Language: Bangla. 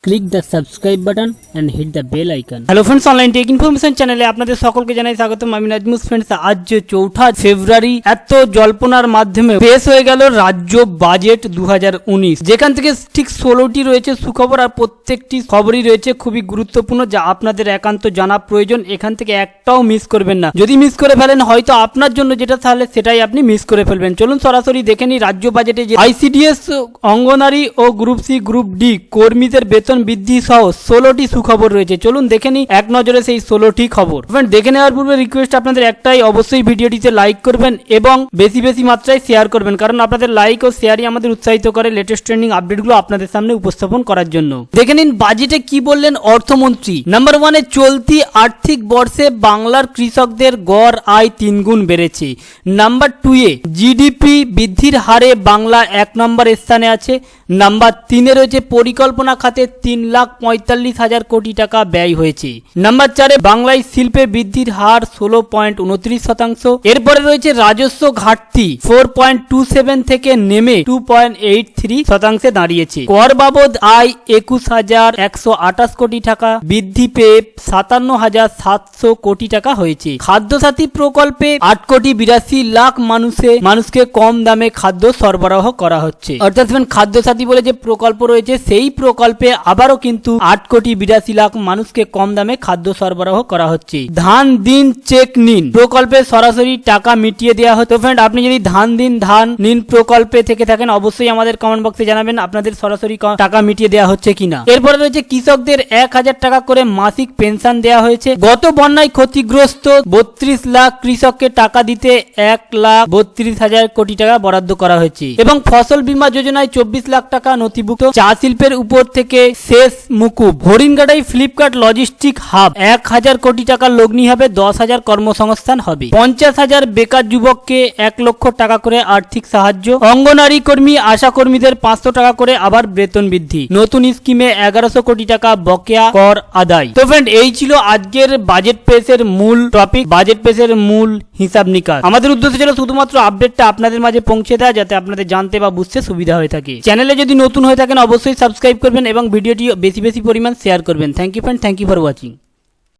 click the subscribe button and hit the bell icon. Hello friends, online take information চ্যানেলে আপনাদের সকলকে জানাই স্বাগতম। আমি নাজমুস। ফ্রেন্ডস, আজ 4 ফেব্রুয়ারি এত জল্পনার মাধ্যমে পেশ হয়ে গেল রাজ্য বাজেট 2019, যেখান থেকে ঠিক 16টি রয়েছে সুখবর আর প্রত্যেকটি খবরই রয়েছে খুবই গুরুত্বপূর্ণ, যা আপনাদের একান্ত জানা প্রয়োজন। এখান থেকে একটাও মিস করবেন না। যদি মিস করে ফেলেন, হয়তো আপনার জন্য যেটা তাহলে সেটাই আপনি মিস করে ফেলবেন। চলুন সরাসরি দেখে নিই রাজ্য বাজেটে যে আইসিডিএস, অঙ্গনারী ও গ্রুপ সি গ্রুপ ডি কর্মীদের বেতন বৃদ্ধি সহ 16টি সুখবর রয়েছে। চলুন দেখে নিই এক নজরে সেই 16টি খবর। দেখে নেওয়ার পূর্বে রিকোয়েস্ট আপনাদের একটাই, অবশ্যই ভিডিওটিতে লাইক করবেন এবং বেশি বেশি মাত্রায় শেয়ার করবেন, কারণ আপনাদের লাইক ও শেয়ারই আমাদের উৎসাহিত করে লেটেস্ট ট্রেন্ডিং আপডেটগুলো আপনাদের সামনে উপস্থাপন করার জন্য। দেখে নিন বাজেটে কি বললেন অর্থমন্ত্রী। নাম্বার 1-এ চলতি আর্থিক বর্ষে বাংলার কৃষকদের গড় আয় 3 গুণ বেড়েছে। নাম্বার 2-এ জিডিপি বৃদ্ধির হারে বাংলা 1 নম্বর স্থানে আছে। নাম্বার 3-এ রয়েছে পরিকল্পনা খাতে 3,45,000 কোটি টাকা ব্যয় হয়েছে। নাম্বার 4-এ বাংলায় শিল্পে বৃদ্ধির হার 16.29%। এরপরে রয়েছে রাজস্ব ঘাটতি 4.27 থেকে নেমে 2.83% দাঁড়িয়েছে। কর বাবদ আয় 21,128 কোটি টাকা বৃদ্ধি পেয়ে 57,700 কোটি টাকা হয়েছে। খাদ্যসাথী প্রকল্পে 8 কোটি 82 লাখ মানুষকে কম দামে খাদ্য সরবরাহ করা হচ্ছে। অর্থাৎ খাদ্যসাথী বলে যে প্রকল্প রয়েছে, সেই প্রকল্পে আবারও কিন্তু 8 কোটি 82 লাখ মানুষকে কম দামে খাদ্য সরবরাহ করা হচ্ছে। ধান দিন চেক নিন প্রকল্পে সরাসরি টাকা মিটিয়ে দেওয়া হতো। ফ্রেন্ড, আপনি যদি ধান নিন প্রকল্পে থেকে থাকেন, অবশ্যই আমাদের কমেন্ট বক্সে জানাবেন আপনাদের সরাসরি টাকা মিটিয়ে দেওয়া হচ্ছে কিনা। এরপরে রয়েছে কৃষকদের 1000 টাকা করে মাসিক পেনশন দেওয়া হয়েছে। গত বন্যায় ক্ষতিগ্রস্ত 32 লাখ কৃষককে টাকা দিতে 1,32,000 কোটি টাকা বরাদ্দ করা হয়েছে এবং ফসল বীমা যোজনায় 24 লাখ টাকা নথিভুক্ত। চা শিল্পের উপর থেকে শেষ মুকুব। হরিণঘাটায় ফ্লিপকার্ট লজিস্টিক হাব 1,000 কোটি টাকা লগ্নি হবে, 10,000 কর্মসংস্থান হবে। 50,000 বেকার যুবককে 1 লক্ষ টাকা করে আর্থিক সাহায্য। অঙ্গনারী কর্মী আশা কর্মীদের 500 টাকা করে আবার বেতন বৃদ্ধি। নতুন স্কিমে 1100 কোটি টাকা বকেয়া কর আদায়। তো ফ্রেন্ড, এই ছিল আজকের বাজেট পেশের মূল টপিক, বাজেট পেশের মূল হিসাব নিকাশ। আমাদের উদ্দেশ্য ছিল শুধুমাত্র আপডেটটা আপনাদের মাঝে পৌঁছে দেওয়া, যাতে আপনাদের জানতে বা বুঝতে সুবিধা হয়ে থাকে। চ্যানেলে যদি নতুন হয়ে থাকেন, অবশ্যই সাবস্ক্রাইব করবেন এবং ভিডিওটি বেশি বেশি পরিমাণ শেয়ার করবেন। Thank you friend, thank you for watching.